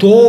2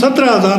17,000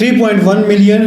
3.1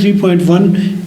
3.1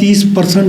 30%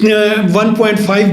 1.5